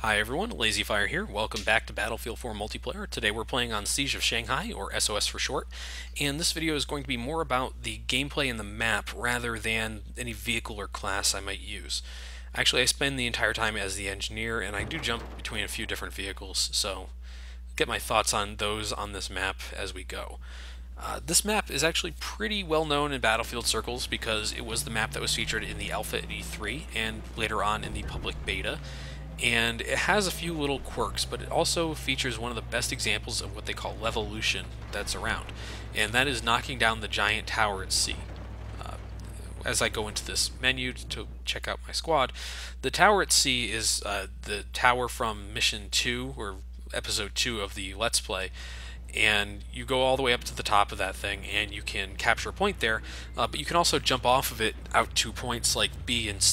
Hi everyone, LazyFire here. Welcome back to Battlefield 4 Multiplayer. Today we're playing on Siege of Shanghai, or SOS for short, and this video is going to be more about the gameplay in the map rather than any vehicle or class I might use. Actually, I spend the entire time as the engineer, and I do jump between a few different vehicles, so get my thoughts on those on this map as we go. This map is actually pretty well known in Battlefield circles because it was the map that was featured in the Alpha at E3 and later on in the public beta. And it has a few little quirks, but it also features one of the best examples of what they call Levolution that's around, and that is knocking down the giant tower at sea. As I go into this menu to check out my squad, the tower at sea is the tower from Mission 2, or Episode 2 of the Let's Play, and you go all the way up to the top of that thing and you can capture a point there, but you can also jump off of it out to points like B and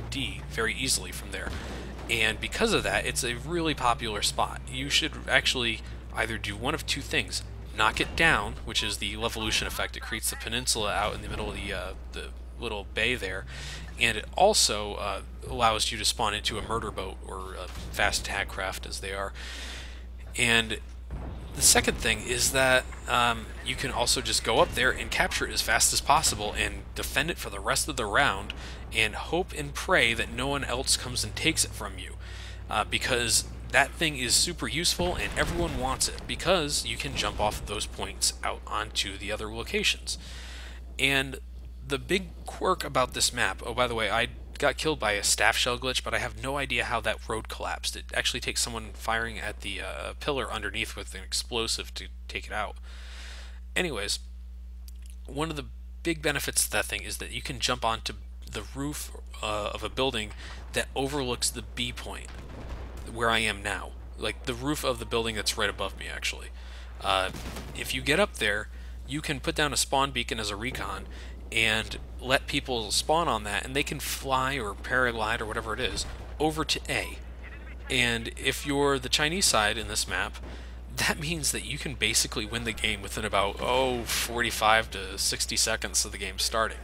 D very easily from there. And because of that, it's a really popular spot. You should actually either do one of two things: knock it down, which is the Levolution effect. It creates the peninsula out in the middle of the little bay there, and it also allows you to spawn into a murder boat, or a fast attack craft as they are. And the second thing is that you can also just go up there and capture it as fast as possible and defend it for the rest of the round and hope and pray that no one else comes and takes it from you, because that thing is super useful and everyone wants it because you can jump off those points out onto the other locations. And the big quirk about this map, oh by the way, I got killed by a staff shell glitch, but I have no idea how that road collapsed. It actually takes someone firing at the pillar underneath with an explosive to take it out. Anyways, one of the big benefits to that thing is that you can jump onto the roof of a building that overlooks the B point where I am now. Like the roof of the building that's right above me, actually. If you get up there, you can put down a spawn beacon as a recon and let people spawn on that, and they can fly or paraglide or whatever it is over to A. And if you're the Chinese side in this map, that means that you can basically win the game within about 45 to 60 seconds of the game starting.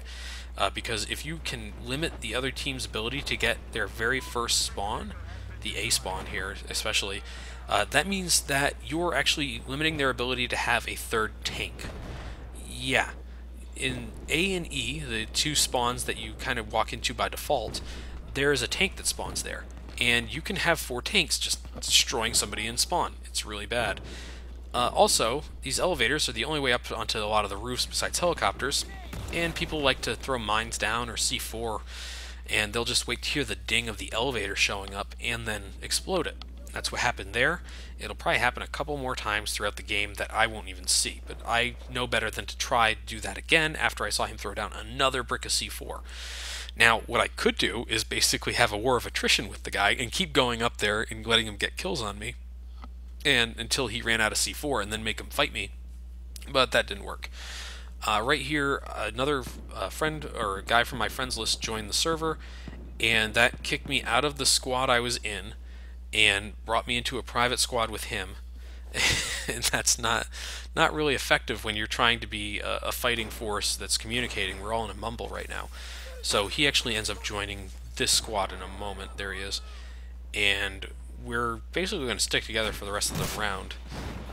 Because if you can limit the other team's ability to get their very first spawn, the A spawn here especially, that means that you're actually limiting their ability to have a third tank. Yeah. In A and E, the two spawns that you kind of walk into by default, there is a tank that spawns there. And you can have 4 tanks just destroying somebody in spawn. It's really bad. Also, these elevators are the only way up onto a lot of the roofs besides helicopters, and people like to throw mines down or C4, and they'll just wait to hear the ding of the elevator showing up and then explode it. That's what happened there. It'll probably happen a couple more times throughout the game that I won't even see, but I know better than to try to do that again after I saw him throw down another brick of C4. Now, what I could do is basically have a war of attrition with the guy and keep going up there and letting him get kills on me and until he ran out of C4 and then make him fight me, but that didn't work. Right here, another friend or a guy from my friends list joined the server, and that kicked me out of the squad I was in and brought me into a private squad with him. And that's not really effective when you're trying to be a fighting force that's communicating. We're all in a mumble right now. So he actually ends up joining this squad in a moment. There he is. And we're basically going to stick together for the rest of the round.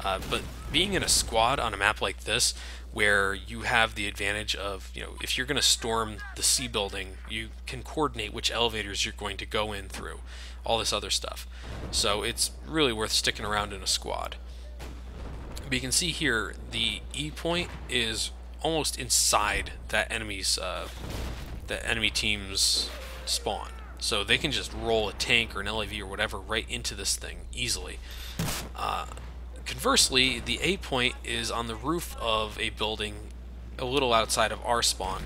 But being in a squad on a map like this, where you have the advantage of, if you're going to storm the C building, you can coordinate which elevators you're going to go in through, all this other stuff. So it's really worth sticking around in a squad. But you can see here, the E point is almost inside that enemy team's spawn. So they can just roll a tank or an LAV or whatever right into this thing easily. Conversely, the A point is on the roof of a building a little outside of our spawn,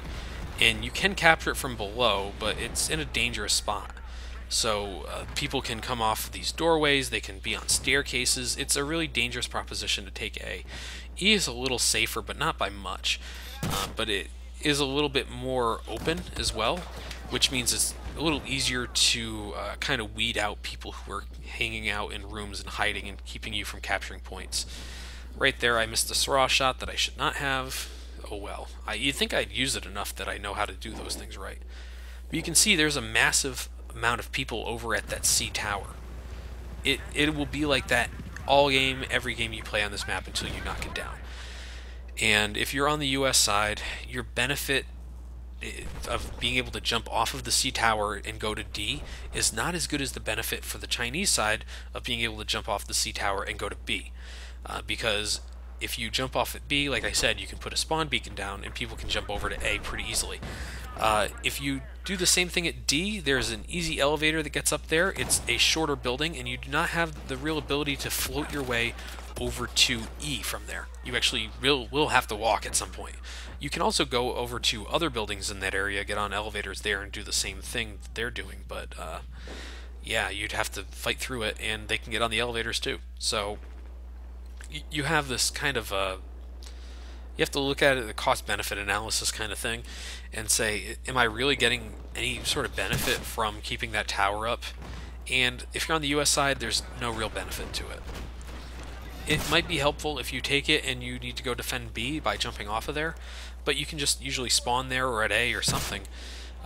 and you can capture it from below, but it's in a dangerous spot. So people can come off these doorways, they can be on staircases. It's a really dangerous proposition to take A. E is a little safer, but not by much. But it is a little bit more open as well, which means it's a little easier to kind of weed out people who are hanging out in rooms and hiding and keeping you from capturing points. Right there, I missed a Syrah shot that I should not have. Oh well. You'd think I'd use it enough that I know how to do those things right. But you can see there's a massive amount of people over at that C tower. it will be like that all game, every game you play on this map until you knock it down. And if you're on the US side, your benefit of being able to jump off of the C tower and go to D is not as good as the benefit for the Chinese side of being able to jump off the C tower and go to B. Because if you jump off at B, like I said, you can put a spawn beacon down and people can jump over to A pretty easily. If you do the same thing at D, there's an easy elevator that gets up there. It's a shorter building, and you do not have the real ability to float your way over to E from there. You actually will have to walk at some point. You can also go over to other buildings in that area, get on elevators there, and do the same thing that they're doing, but yeah, you'd have to fight through it, and they can get on the elevators too. So you have this kind of you have to look at it, the cost-benefit analysis kind of thing, and say, am I really getting any sort of benefit from keeping that tower up? And if you're on the US side, there's no real benefit to it. It might be helpful if you take it and you need to go defend B by jumping off of there, but you can just usually spawn there or at A or something.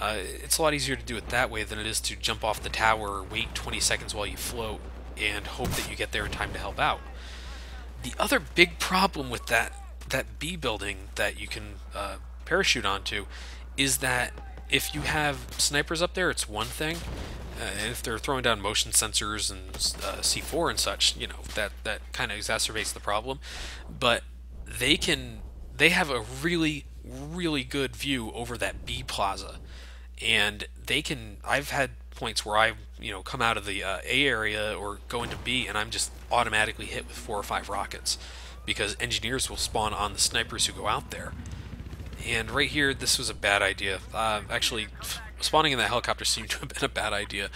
It's a lot easier to do it that way than it is to jump off the tower, wait 20 seconds while you float, and hope that you get there in time to help out. The other big problem with that B building that you can parachute onto is that if you have snipers up there, it's one thing. And if they're throwing down motion sensors and C4 and such, you know, that kind of exacerbates the problem. But they have a really, really good view over that B plaza, and I've had points where I, come out of the A area or go into B, and I'm just automatically hit with 4 or 5 rockets because engineers will spawn on the snipers who go out there. And right here, this was a bad idea. Actually, spawning in that helicopter seemed to have been a bad idea.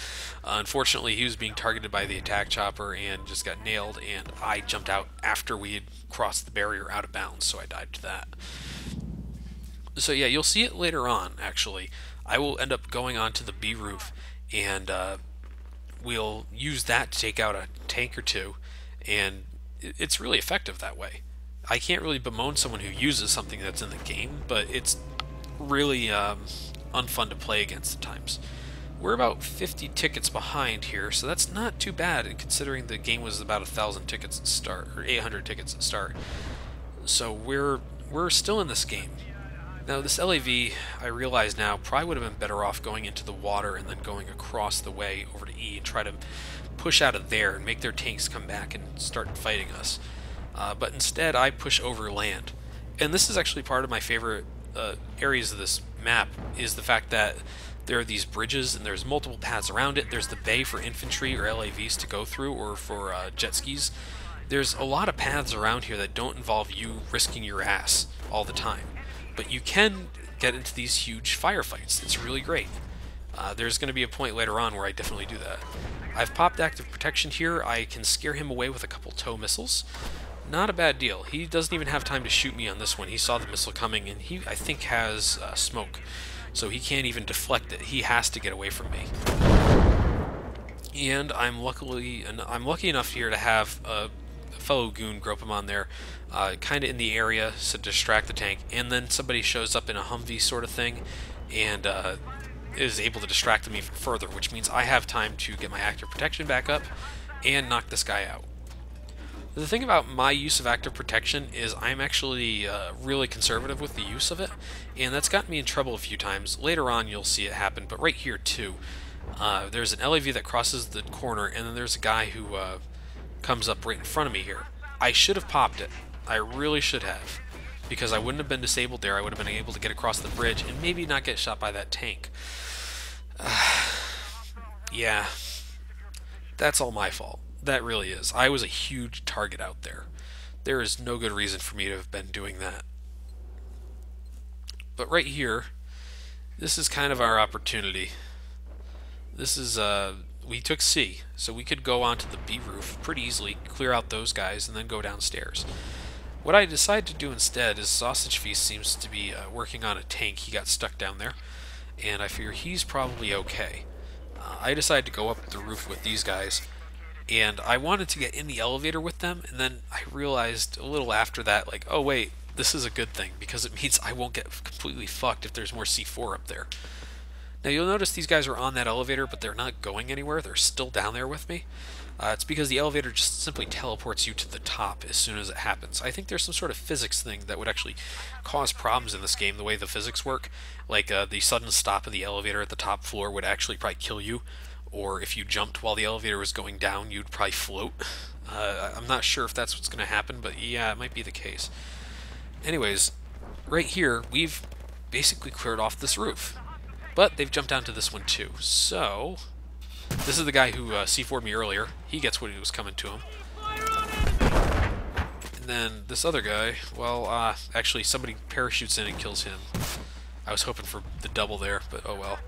Unfortunately, he was being targeted by the attack chopper and just got nailed, and I jumped out after we had crossed the barrier out of bounds, so I died to that. So yeah, you'll see it later on, actually. I will end up going onto the B roof, and we'll use that to take out a tank or two, and it's really effective that way. I can't really bemoan someone who uses something that's in the game, but it's really unfun to play against at times. We're about 50 tickets behind here, so that's not too bad considering the game was about 1,000 tickets at start, or 800 tickets at start. So we're still in this game. Now this LAV, I realize now, probably would have been better off going into the water and then going across the way over to E and try to push out of there and make their tanks come back and start fighting us. But instead, I push over land. And this is actually part of my favorite areas of this map, is the fact that there are these bridges and there's multiple paths around it. There's the bay for infantry or LAVs to go through, or for jet skis. There's a lot of paths around here that don't involve you risking your ass all the time. But you can get into these huge firefights. It's really great. There's going to be a point later on where I definitely do that. I've popped active protection here. I can scare him away with a couple tow missiles. Not a bad deal. He doesn't even have time to shoot me on this one. He saw the missile coming, and he, I think, has smoke. So he can't even deflect it. He has to get away from me. And I'm lucky enough here to have a fellow goon grope him on there, kind of in the area, to distract the tank, and then somebody shows up in a Humvee sort of thing, and is able to distract them even further, which means I have time to get my active protection back up and knock this guy out. The thing about my use of active protection is I'm actually really conservative with the use of it, and that's gotten me in trouble a few times. Later on you'll see it happen, but right here too. There's an LAV that crosses the corner, and then there's a guy who comes up right in front of me here. I should have popped it. I really should have, because I wouldn't have been disabled there. I would have been able to get across the bridge and maybe not get shot by that tank. Yeah, that's all my fault. That really is. I was a huge target out there. There is no good reason for me to have been doing that. But right here, this is kind of our opportunity. This is, we took C, so we could go onto the B roof pretty easily, clear out those guys, and then go downstairs. What I decided to do instead is Sausage Feast seems to be working on a tank. He got stuck down there, and I figure he's probably okay. I decided to go up the roof with these guys, and I wanted to get in the elevator with them, and then I realized a little after that, like, oh wait, this is a good thing, because it means I won't get completely fucked if there's more C4 up there. Now you'll notice these guys are on that elevator, but they're not going anywhere. They're still down there with me. It's because the elevator just simply teleports you to the top as soon as it happens. I think there's some sort of physics thing that would actually cause problems in this game, the way the physics work. Like the sudden stop of the elevator at the top floor would actually probably kill you, or if you jumped while the elevator was going down, you'd probably float. I'm not sure if that's what's going to happen, but yeah, it might be the case. Anyways, right here, we've basically cleared off this roof. But they've jumped down to this one too. So, this is the guy who C4'd me earlier. He gets what was coming to him. And then this other guy, well, actually somebody parachutes in and kills him. I was hoping for the double there, but oh well.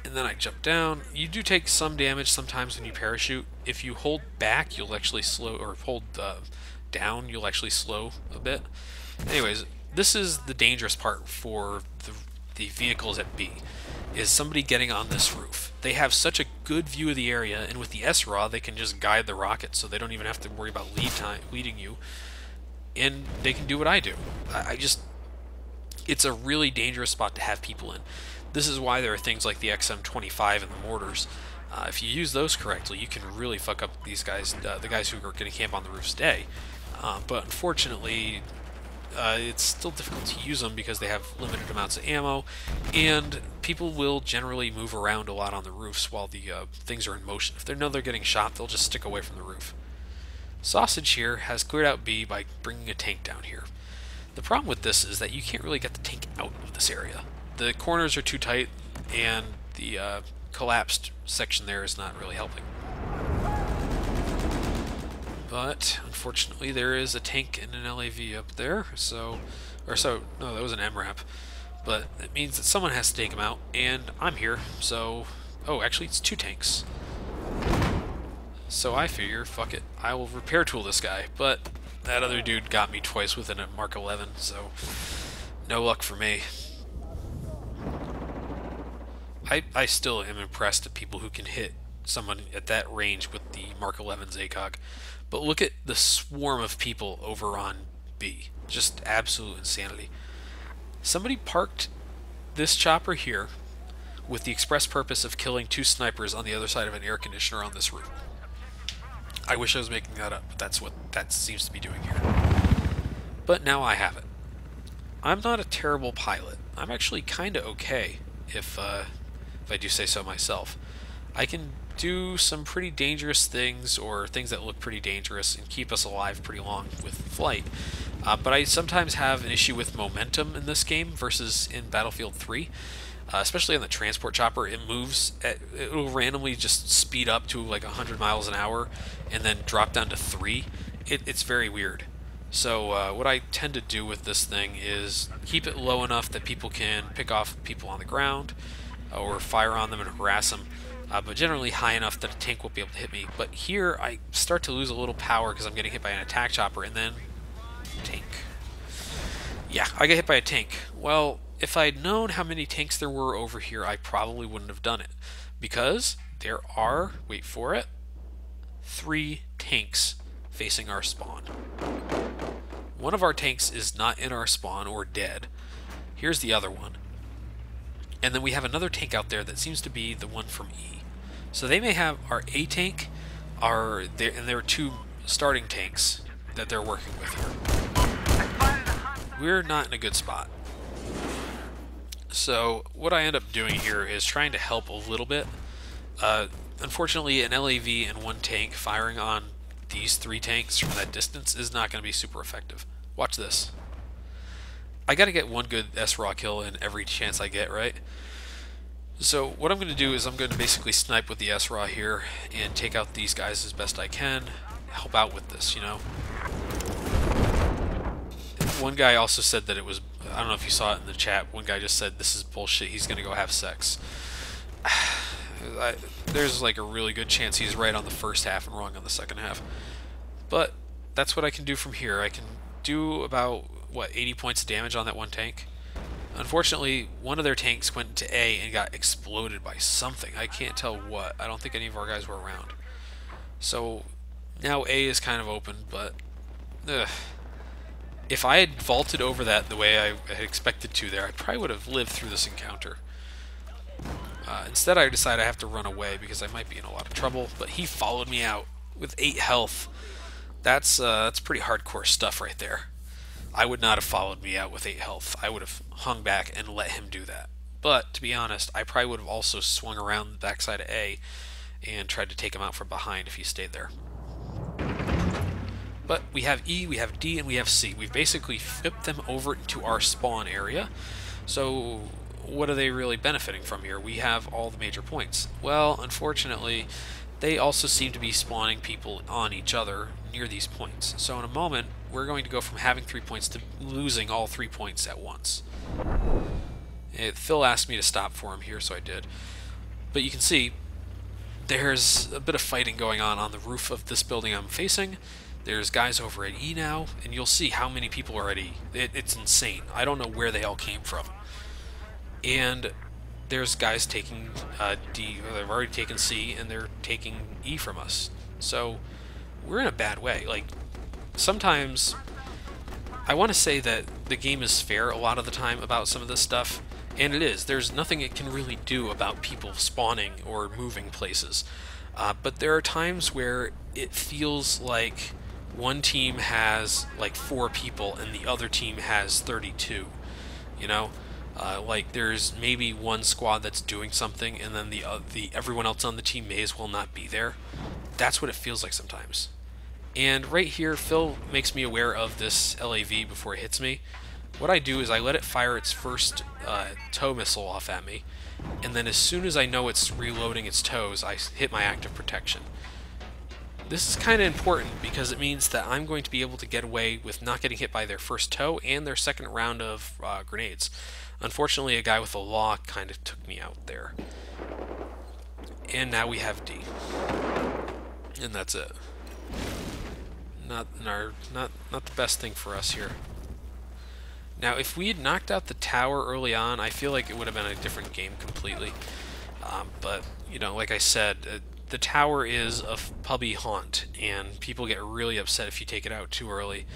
And then I jump down. You do take some damage sometimes when you parachute. If you hold back, you'll actually slow, or hold down, you'll actually slow a bit. Anyways, this is the dangerous part for the vehicles at B, is somebody getting on this roof. They have such a good view of the area, and with the SRAW, they can just guide the rocket, so they don't even have to worry about leading you, and they can do what I do. It's a really dangerous spot to have people in. This is why there are things like the XM25 and the mortars. If you use those correctly, you can really fuck up these guys, the guys who are going to camp on the roofs day. But unfortunately, it's still difficult to use them because they have limited amounts of ammo, and people will generally move around a lot on the roofs while the things are in motion. If they know they're getting shot, they'll just stick away from the roof. Sausage here has cleared out B by bringing a tank down here. The problem with this is that you can't really get the tank out of this area. The corners are too tight, and the collapsed section there is not really helping. But unfortunately, there is a tank and an LAV up there, no, that was an MRAP. But it means that someone has to take him out, and I'm here, so... Oh, actually, it's 2 tanks. So I figure, fuck it, I will repair tool this guy, but that other dude got me twice within a Mark 11, so no luck for me. I still am impressed at people who can hit someone at that range with the Mark 11's ACOG. But look at the swarm of people over on B. Just absolute insanity. Somebody parked this chopper here with the express purpose of killing 2 snipers on the other side of an air conditioner on this roof. I wish I was making that up, but that's what that seems to be doing here. But now I have it. I'm not a terrible pilot. I'm actually kind of okay, if I do say so myself. I can do some pretty dangerous things, or things that look pretty dangerous, and keep us alive pretty long with flight. But I sometimes have an issue with momentum in this game versus in Battlefield 3. Especially on the transport chopper, it'll randomly just speed up to like 100 miles an hour and then drop down to 3. It's very weird. So what I tend to do with this thing is keep it low enough that people can pick off people on the ground or fire on them and harass them, but generally high enough that a tank won't be able to hit me. But here I start to lose a little power because I'm getting hit by an attack chopper, and then tank. Yeah, I get hit by a tank. Well, if I'd known how many tanks there were over here, I probably wouldn't have done it, because there are, wait for it, 3 tanks facing our spawn. One of our tanks is not in our spawn or dead. Here's the other one. And then we have another tank out there that seems to be the one from E. So they may have our A tank, and there are 2 starting tanks that they're working with here. We're not in a good spot. So what I end up doing here is trying to help a little bit. Unfortunately, an LAV and 1 tank firing on these 3 tanks from that distance is not going to be super effective. Watch this. I got to get 1 good SRAW kill in every chance I get, right? So what I'm going to do is I'm going to basically snipe with the SRAW here and take out these guys as best I can. Help out with this, you know. One guy also said that it was, I don't know if you saw it in the chat, one guy just said this is bullshit, he's going to go have sex. There's like a really good chance he's right on the first half and wrong on the second half. But that's what I can do from here. I can do about, what, 80 points of damage on that 1 tank. Unfortunately, one of their tanks went to A and got exploded by something. I can't tell what. I don't think any of our guys were around. So now A is kind of open, but if I had vaulted over that the way I had expected to there, I probably would have lived through this encounter. Instead, I decide I have to run away because I might be in a lot of trouble. But he followed me out with 8 health. That's pretty hardcore stuff right there. I would not have followed me out with 8 health. I would have hung back and let him do that. But to be honest, I probably would have also swung around the backside of A and tried to take him out from behind if he stayed there. But we have E, we have D, and we have C. We've basically flipped them over into our spawn area. So what are they really benefiting from here? We have all the major points. Well, unfortunately, they also seem to be spawning people on each other near these points. So in a moment, we're going to go from having 3 points to losing all 3 points at once. Phil asked me to stop for him here, so I did. But you can see there's a bit of fighting going on the roof of this building I'm facing. There's guys over at E now, and you'll see how many people are at E. It's insane. I don't know where they all came from. And there's guys taking D, they've already taken C, and they're taking E from us. So we're in a bad way. Like, sometimes I want to say that the game is fair a lot of the time about some of this stuff, and it is. There's nothing it can really do about people spawning or moving places. But there are times where it feels like one team has like 4 people and the other team has 32, you know? Like there's maybe one squad that's doing something and then the everyone else on the team may as well not be there. That's what it feels like sometimes. And right here, Phil makes me aware of this LAV before it hits me. What I do is I let it fire its first tow missile off at me, and then as soon as I know it's reloading its tows, I hit my active protection. This is kind of important because it means that I'm going to be able to get away with not getting hit by their first tow and their second round of grenades. Unfortunately, a guy with a law kind of took me out there. And now we have D. And that's it. Not the best thing for us here. Now, if we had knocked out the tower early on, I feel like it would have been a different game completely. But, you know, like I said, the tower is a pubby haunt, and people get really upset if you take it out too early.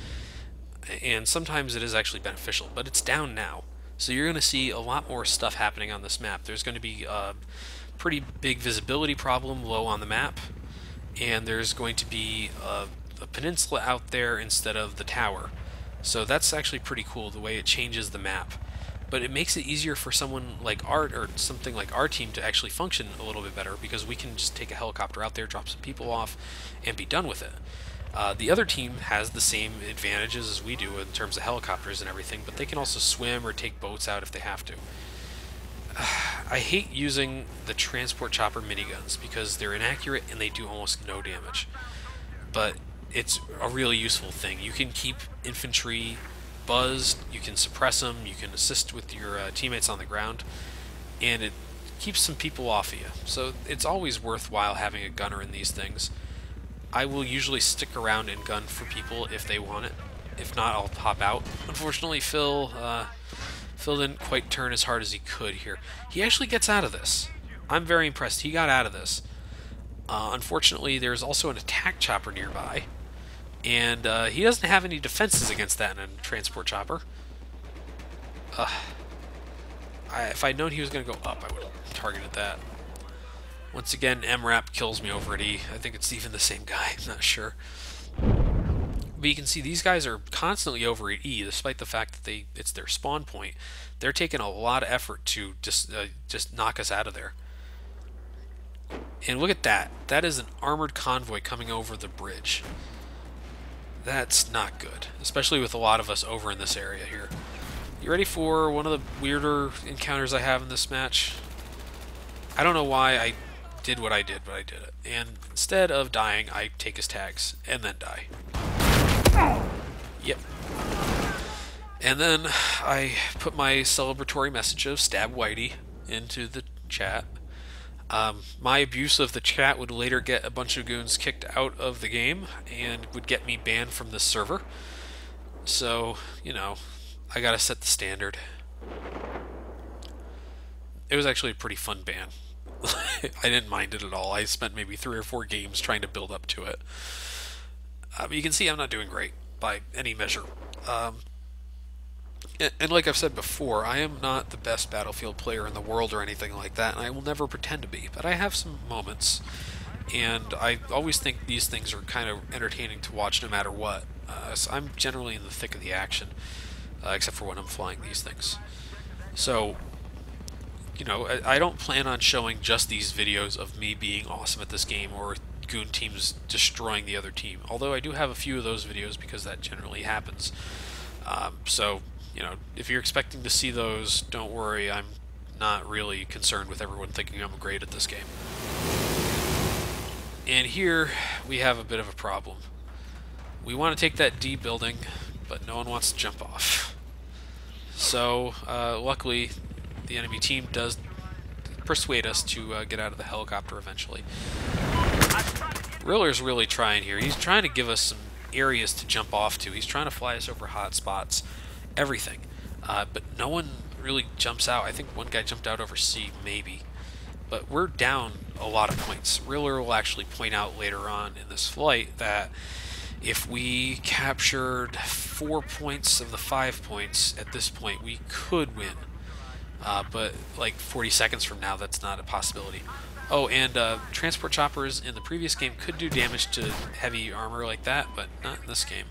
And sometimes it is actually beneficial, but it's down now. So you're going to see a lot more stuff happening on this map. There's going to be a pretty big visibility problem low on the map, and there's going to be a peninsula out there instead of the tower. So that's actually pretty cool, the way it changes the map. But it makes it easier for someone like Art or something like our team to actually function a little bit better because we can just take a helicopter out there, drop some people off, and be done with it. The other team has the same advantages as we do in terms of helicopters and everything, but they can also swim or take boats out if they have to. I hate using the transport chopper miniguns because they're inaccurate and they do almost no damage. But it's a really useful thing. You can keep infantry buzzed, you can suppress them, you can assist with your teammates on the ground, and it keeps some people off of you. So it's always worthwhile having a gunner in these things. I will usually stick around and gun for people if they want it. If not, I'll hop out. Unfortunately, Phil didn't quite turn as hard as he could here. He actually gets out of this. I'm very impressed. He got out of this. Unfortunately, there's also an attack chopper nearby, and he doesn't have any defenses against that in a transport chopper. If I'd known he was going to go up, I would have targeted that. Once again, MRAP kills me over at E. I think it's even the same guy. I'm not sure. But you can see these guys are constantly over at E, despite the fact that it's their spawn point. They're taking a lot of effort to just knock us out of there. And look at that. That is an armored convoy coming over the bridge. That's not good, especially with a lot of us over in this area here. You ready for one of the weirder encounters I have in this match? I don't know why I did what I did, but I did it. And instead of dying, I take his tags and then die. Yep. And then I put my celebratory message of stab Whitey into the chat. My abuse of the chat would later get a bunch of goons kicked out of the game and would get me banned from the server. So, you know, I gotta set the standard. It was actually a pretty fun ban. I didn't mind it at all. I spent maybe 3 or 4 games trying to build up to it. But you can see I'm not doing great by any measure. And like I've said before, I am not the best Battlefield player in the world or anything like that, and I will never pretend to be, but I have some moments, and I always think these things are kind of entertaining to watch no matter what. So I'm generally in the thick of the action, except for when I'm flying these things. So, you know, I don't plan on showing just these videos of me being awesome at this game or goon teams destroying the other team, although I do have a few of those videos because that generally happens. So, you know, if you're expecting to see those, don't worry, I'm not really concerned with everyone thinking I'm great at this game. And here we have a bit of a problem. We want to take that D building, but no one wants to jump off. So, luckily, the enemy team does persuade us to get out of the helicopter eventually. Riller's really trying here. He's trying to give us some areas to jump off to. He's trying to fly us over hot spots, everything. But no one really jumps out. I think one guy jumped out over C, maybe. But we're down a lot of points. Riller will actually point out later on in this flight that if we captured 4 points of the 5 points at this point, we could win. But like 40 seconds from now, that's not a possibility. Oh, and transport choppers in the previous game could do damage to heavy armor like that, but not in this game.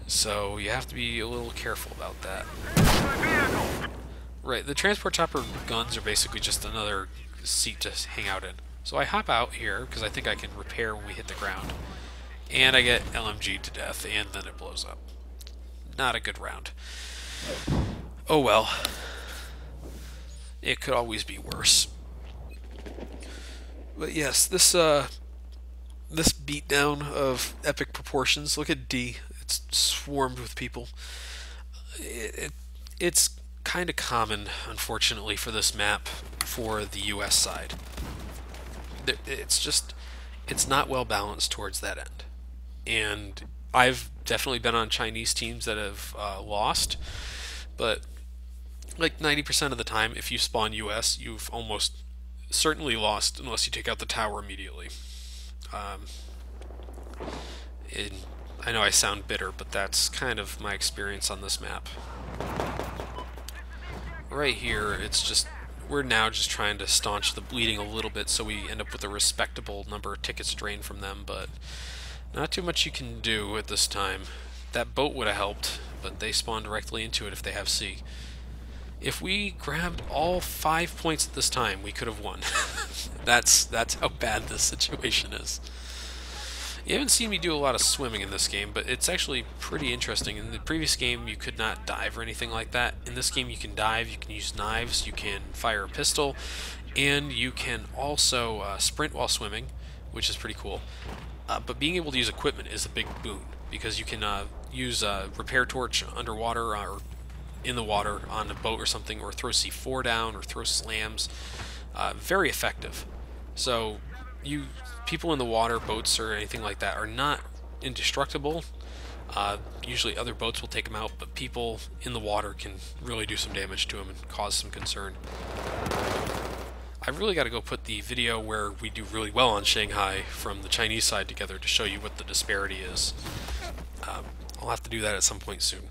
So you have to be a little careful about that. Right, the transport chopper guns are basically just another seat to hang out in. So I hop out here, because I think I can repair when we hit the ground. And I get LMG'd to death, and then it blows up. Not a good round. Oh well. It could always be worse. But yes, this beatdown of epic proportions. Look at D. It's swarmed with people. It's kind of common, unfortunately, for this map for the US side. It's not well balanced towards that end. And I've definitely been on Chinese teams that have lost, but like 90% of the time, if you spawn US, you've almost certainly lost unless you take out the tower immediately. I know I sound bitter, but that's kind of my experience on this map. Right here, we're now just trying to staunch the bleeding a little bit so we end up with a respectable number of tickets drained from them, but not too much you can do at this time. That boat would have helped, but they spawn directly into it if they have C. If we grabbed all 5 points at this time, we could have won. That's how bad this situation is. You haven't seen me do a lot of swimming in this game, but it's actually pretty interesting. In the previous game, you could not dive or anything like that. In this game, you can dive, you can use knives, you can fire a pistol, and you can also sprint while swimming, which is pretty cool. But being able to use equipment is a big boon, because you can use a repair torch underwater or in the water on a boat or something, or throw C4 down, or throw slams. Very effective. So people in the water, boats or anything like that, are not indestructible. Usually other boats will take them out, but people in the water can really do some damage to them and cause some concern. I've really got to go put the video where we do really well on Shanghai from the Chinese side together to show you what the disparity is. I'll have to do that at some point soon.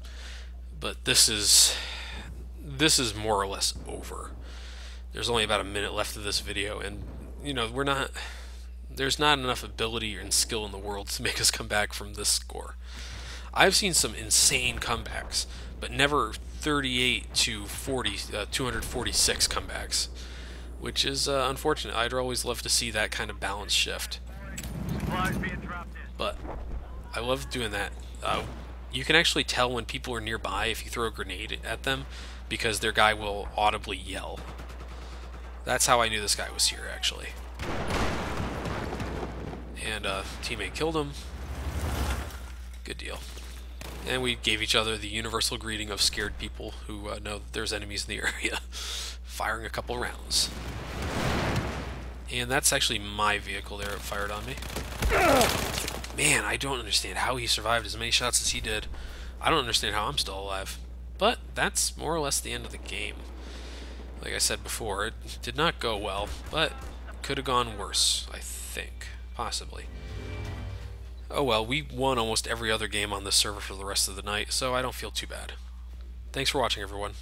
But this is more or less over. There's only about a minute left of this video, and you know, there's not enough ability and skill in the world to make us come back from this score. I've seen some insane comebacks, but never 38 to 40, 246 comebacks, which is unfortunate. I'd always love to see that kind of balance shift. But I love doing that. You can actually tell when people are nearby if you throw a grenade at them, because their guy will audibly yell. That's how I knew this guy was here, actually. And teammate killed him. Good deal. And we gave each other the universal greeting of scared people who know that there's enemies in the area, firing a couple rounds. And that's actually my vehicle there that fired on me. Man, I don't understand how he survived as many shots as he did. I don't understand how I'm still alive. But that's more or less the end of the game. Like I said before, it did not go well, but could have gone worse, I think. Possibly. Oh well, we won almost every other game on this server for the rest of the night, so I don't feel too bad. Thanks for watching, everyone.